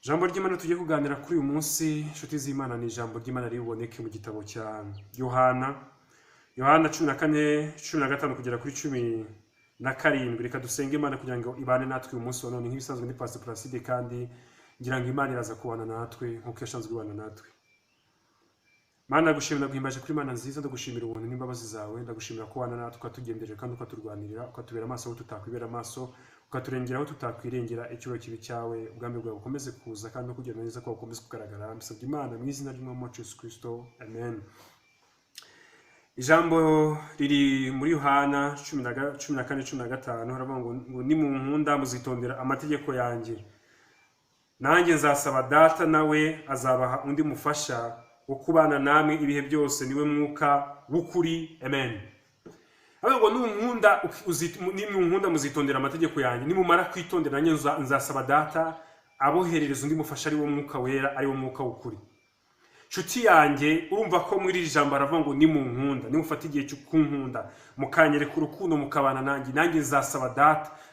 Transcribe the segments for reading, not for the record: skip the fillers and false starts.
Ijambo ry'Imana tugiye kuganira kuri uyu munsi, inshuti z'Imana, ni ijambo ry'Imana riboneke mu gitabo cya Yohana 14:15 kugera kuri 17. Reka dusenge Imana kugira ngo ibane natwe uyu munsi wa none nk'ibisanzwe. Ni Pastor Placide kandi ngira ngo Imana iraza kubana natwe nk'uko yashanzwe ibana natwe. Mana, ndagushimira guhimbaje kuri Imana nziza, ndagushimira ubuntu n'imbabazi zawe, ndagushimira ko wana natwe ukatugendeje kandi ukaturwanirira, ukatubera amaso aho tutakwibera amaso, ukaturengera aho tutakwirengera. Icyubahiro kibi cyawe, ubwami bwawe bukomeze kuza kandi no kugira neza ko bukomeze kugaragara. Mbisabye Imana mu izina ry'Umwami wacu Yesu Kristo, amen. Ijambo riri muri Yohana 14:15 haravuga ngo nimunkunda muzitondera amategeko yanjye, nanjye nzasaba Data, nawe azabaha undi mufasha wo kubana namwe ibihe byose, niwe Mwuka w'ukuri, amen. Ahubwo nimunkunda muzitondera amategeko yanjye, nimumara kwitondera nanjye nzasaba Data aboherereza undi mufasha, ari wo Mwuka wera, ari wo Mwuka w'ukuri. Nshuti yanjye, urumva ko muri iri jambo aravuga ngo nimunkunda, nimufata igihe cyo kunkunda, mukanyereka urukundo, mukabana nanjye nzasaba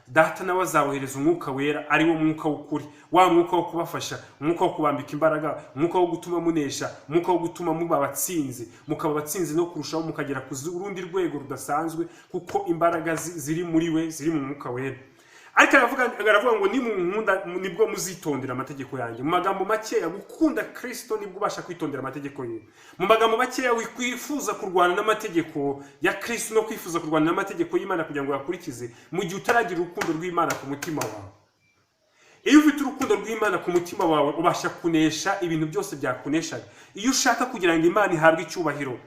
Data nawe azabohereza umwuka wera, ari wo Mwuka w'ukuri, wa mwuka wo kubafasha, umwuka wo kubambika imbaraga, umwuka wo gutuma munesha, umwuka wo gutuma muba abatsinzi, mukaba abatsinzi no kurushaho, mukagera ku rundi rwego rudasanzwe, kuko imbaraga ziri muri we, ziri mu mwuka wera. Ariko aravuga ngo nimunkunda nibwo muzitondera amategeko yanjye. Mu magambo makeya, gukunda Kristo nibwo ubasha kwitondera amategeko ye. Mu magambo makeya, wikwifuza kurwana n'amategeko ya Kristo no kwifuza kurwana n'amategeko y'Imana kugira ngo yakurikize, mu gihe utaragira urukundo rw'Imana ku mutima wawe. Iyo ufite urukundo rw'Imana ku mutima wawe, ubasha kunesha ibintu byose byakuneshaga. Iyo ushaka kugira ngo Imana ihabwe icyubahiro,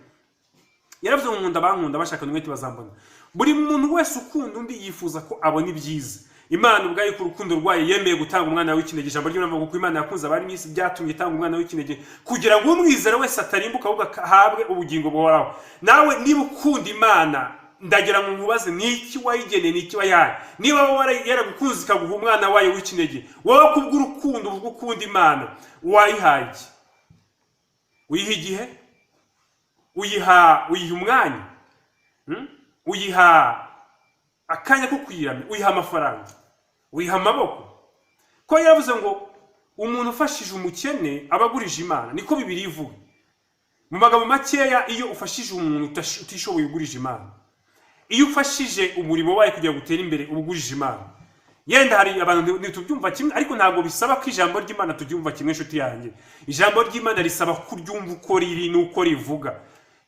yaravuze ngo nkunda bankunda, bashaka n'umwete bazambona. Buri muntu wese ukunda undi yifuza ko abona ibyiza. Imana ubwayo ku rukundo rwayo yemeye gutanga umwana w'ikinege. Ijambo ry'Imana kuko Imana yakunze abari mu isi, byatumye itanga umwana w'ikinege kugira ngo umwizera wese atarimbuka, ahubwo ahabwe ubugingo buhoraho. Nawe niba ukunda Imana, ndagira ngo nkubaze, niki wayigeneye, niki wayaye? Niba yaragukunze ikaguha umwana wayo w'ikinege, wowe kubw'urukundo ubwo ukunda Imana wayihaye iki? Uyiha igihe? Uyiha umwanya? Uyiha akanya ko kuyiramya? Uyiha amafaranga? Uyiha amaboko? Ko yavuze ngo umuntu ufashije umukene abagurije Imana, niko Bibiliya ivuga. Mu magambo makeya, iyo ufashije umuntu utishoboye ugurije Imana. Iyo ufashije umurimo wawe kugira ngo utere imbere ugurije Imana. Yenda hari abantu ntitubyumva kimwe, ariko ntabwo bisaba ko ijambo ry'Imana tubyumva kimwe. Nshuti yanjye, ijambo ry'Imana risaba kuryumva uko riri n'uko rivuga.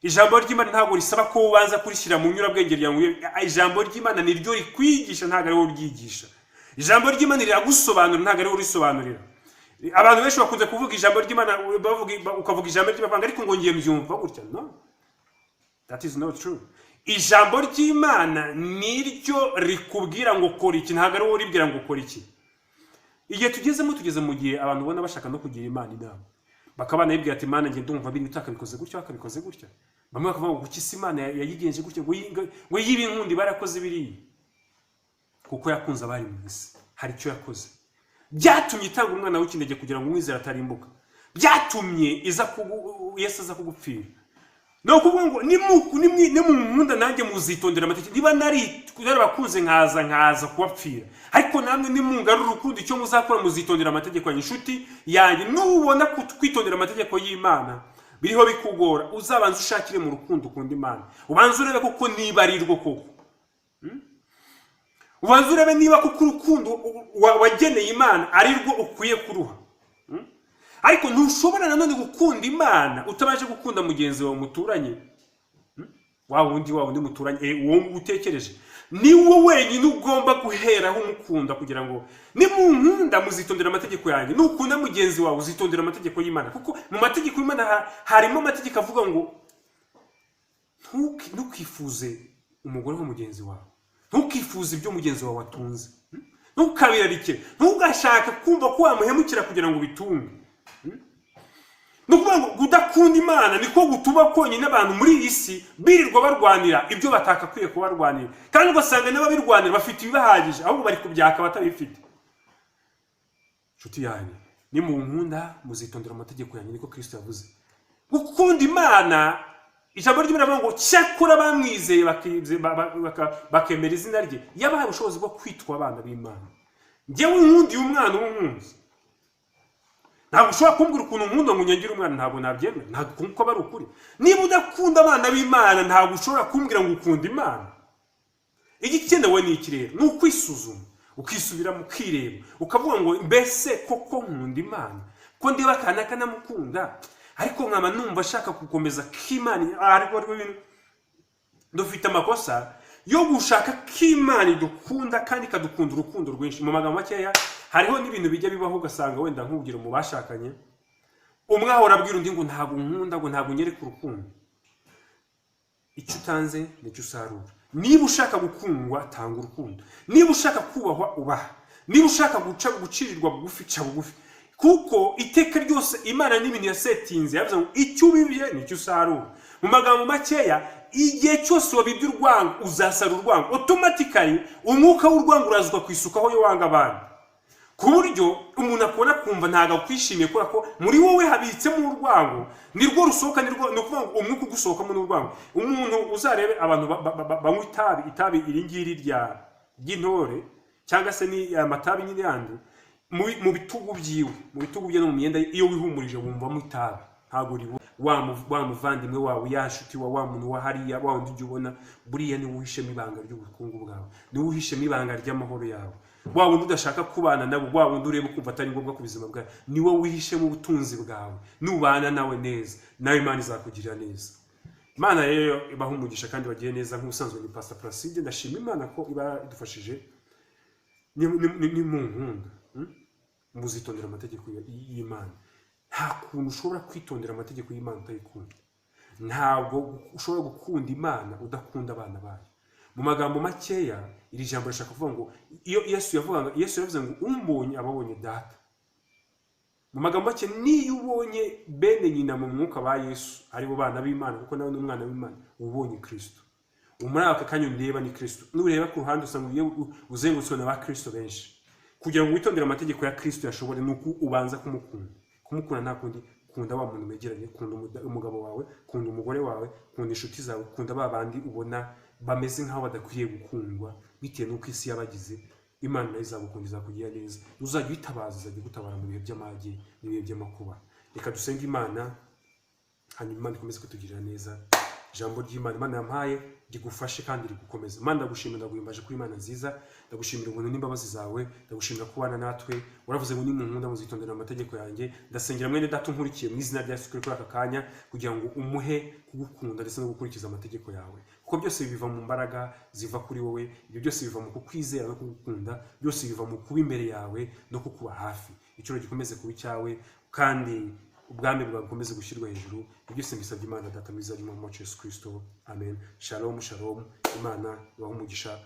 Ijambo ry'Imana ntabwo risaba ko ubanza kurishyira mu nyurabwenge ryawe. Ijambo ry'Imana ni ryo rikwigisha, ntabwo ari wowe uryigisha. Ijambo ry'Imana riragusobanurira, ntabwo ari wowe urisobanurira. Abantu benshi bakunze kuvuga ijambo ry'Imana, ukavuga ijambo ry'Imana ariko ngo ngiye mbyumva gutya. No, that is not true. Ijambo ry'Imana ni ryo rikubwira ngo kora iki, ntabwo ari wowe uribwira ngo kora iki. Igihe tugeze mu gihe abantu ubona bashaka no kugira Imana inama, bakabana yibwira ati Imana ngiye ndumva biri utakabikoze gutya, akabikoze gutya. Bamwe bakavuga ngo kuki Imana yayigenje gutya, ngo yibi inkundi barakoze biriya. Kuko yakunze abari mu isi, hari icyo yakoze. Byatumye itanga umwana w'ikinege kugira ngo umwizera atarimbuka. Byatumye Yesu aza kugupfira. No kuvuga ngo nimunkunda nanjye muzitondera amategeko. Niba narabakunze nkaza kubapfira, ariko namwe nimungarura urukundo, icyo muzakora muzitondera amategeko yanjye. Inshuti yanjye, nubona kwitondera amategeko y'Imana biriho bikugora, uzabanza ushakire mu rukundo ukunda Imana. Ubanza urebe koko niba ari rwo koko. Ubanza urebe niba kuko urukundo wageneye Imana ari rwo ukwiye kuruha. Ariko ntushobora nanone gukunda Imana utabaje gukunda mugenzi wawe muturanye. Wa wundi muturanye, uwo utekereje, ni wowe wenyine ugomba guheraho umukunda, kugira ngo nimunkunda muzitondera amategeko yanjye. Nukunda mugenzi wawe uzitondera amategeko y'Imana, kuko mu mategeko y'Imana harimo amategeko avuga ngo ntukifuze umugore wa mugenzi wawe, ntukifuze ibyo mugenzi wawe atunze, ntukabirarike, ntugashaka kumva ko wamuhemukira kugira ngo bitunge. Nukuvuga ngo kudakunda Imana niko gutuma konyine abantu muri iyi si birirwa barwanira ibyo batakakwiye kubarwanira, kandi ugasanga n'ababirwanira bafite ibibahagije, ahubwo bari kubyaka batabifite. Nshuti yanjye, nimunkunda muzitondera amategeko yanjye, niko Kristo yavuze. Gukunda Imana, ijambo ry'Imana rivuga ngo cyakora bamwizeye bakemera izina rye, yabahaye ubushobozi bwo kwitwa abana b'Imana. Njyewe nkundiye umwana w'umwunzi. ntabwo ushobora kumbwira ukuntu nkunda ngo unyangire umwana, ntabwo nabyemera, ntabwo kuko aba ari ukuri. Niba udakunda abana b'Imana ntabwo ushobora kumbwira ngo ukunda Imana. Igikenewe ni iki rero? Ni ukwisuzuma, ukisubiramo, ukireba, ukavuga ngo mbese koko nkunda Imana, ko ndeba akana kanamukunda ariko nkaba numva ashaka gukomeza k'Imana, ariko dufite amakosa yo gushaka k'Imana idukunda kandi ikadukunda urukundo rwinshi. Mu magambo makeya, hariho n'ibintu bijya bibaho ugasanga wenda nk'ubwira mu bashakanye, umwe ahora abwira undi ngo ntabwo nkunda, ngo ntabwo nyereka urukundo. Icyo utanze nicyo usarura. Niba ushaka gukundwa, tanga urukundo. Niba ushaka kubahwa, ubaha. Niba ushaka gucirirwa bugufi, ca bugufi. Kuko iteka ryose Imana n'ibintu yasetinze, yavuze ngo icyo ubibye nicyo usarura. Mu magambo makeya, igihe cyose wabibye urwango uzasarura urwango. Automatically umwuka w'urwango urazuka kwisukaho yo wanga abandi, ku buryo umuntu akora kumva ntago kwishimiye kubera ko muri wowe habitsemo urwango, nirwo rusohoka, nirwo no kuvuga ngo umwuka ugusohokamo n'urwango. Umuntu uzarebe abantu banywa itabi iri ngiri ry'intore cyangwa se ni amatabi nyine yandi, mu bitugu byiwe, mu bitugu bye no mu myenda, iyo wihumurije wumvamo itabi, ntago ribu wa muvandimwe wawe, ya nshuti wa muntu wa hariya, wa wundi ujya ubona, buriya ni uhishemo ibanga ry'ubukungu bwawe, ni uhishemo ibanga ry'amahoro yawe. Wa wundi udashaka kubana nabo, wa wundi ureba ukumva atari ngombwa ku buzima bwawe, ni wowe wihishemo ubutunzi bwawe. Nubana nawe neza, nawe Imana izakugirira neza. Imana rero ibaha umugisha kandi bagiye neza. Nk'ubusanzwe ni Pastor Placide, ndashima Imana ko iba idufashije. Ni mu nkunda muzitondera amategeko y'Imana. Nta kuntu ushobora kwitondera amategeko y'Imana utayikunda. Ntabwo ushobora gukunda Imana udakunda abana bayo. Mu magambo makeya, iri jambo rishaka kuvuga ngo iyo Yesu yavuze ngo umbonye ababonye Data. Mu magambo make, niyo ubonye bene nyina mu mwuka ba Yesu, ari bo bana b'Imana, kuko nawe n'umwana w'Imana, ubonye Kristo. Muri aka kanya ndeba ni Kristo. Nureba ku ruhande usanga uzengurutswe na ba Kristo benshi. Kugira ngo witondere amategeko ya Kristo yashobore, nuko ubanza kumukunda. Kumukunda nta kundi, kunda wa muntu megeranye, kunda umugabo wawe, kunda umugore wawe, kunda inshuti zawe, kunda ba bandi ubona bameze nkaho badakwiriye gukundwa bitewe n'uko isi yabagize. Imana nayo izagukunda, izakugira neza. Uzajya uyitabaza, izajya gutabara mu bihe by'amage n'ibihe by'amakuba. Reka dusenge Imana, hanyuma Imana ikomeze kutugirira neza. Ijambo ry'Imana Imana yampaye rigufashe kandi rigukomeza. Imana ndagushimira, ndaguhimbaje kuri Imana nziza, ndagushimira ubuntu n'imbabazi zawe, ndagushimira kubana natwe. Uravuze ngo nimunkunda muzitondera amategeko yanjye. Ndasengera mwene data unkurikiye mu izina rya Yesu kuri aka kanya, kugira ngo umuhe kugukunda ndetse no gukurikiza amategeko yawe, kuko byose biva mu mbaraga ziva kuri wowe. Ibyo byose biva mu kukwizera no kugukunda, byose biva mu kuba imbere yawe no kukuba hafi. Icyoro gikomeze kuba icyawe kandi ubwami bwawe bukomeze gushyirwa hejuru. Byose mbisabye Imana Data mwiza, ari mu Yesu Kristo. Amen. Shalom, shalom. Imana ibahe umugisha.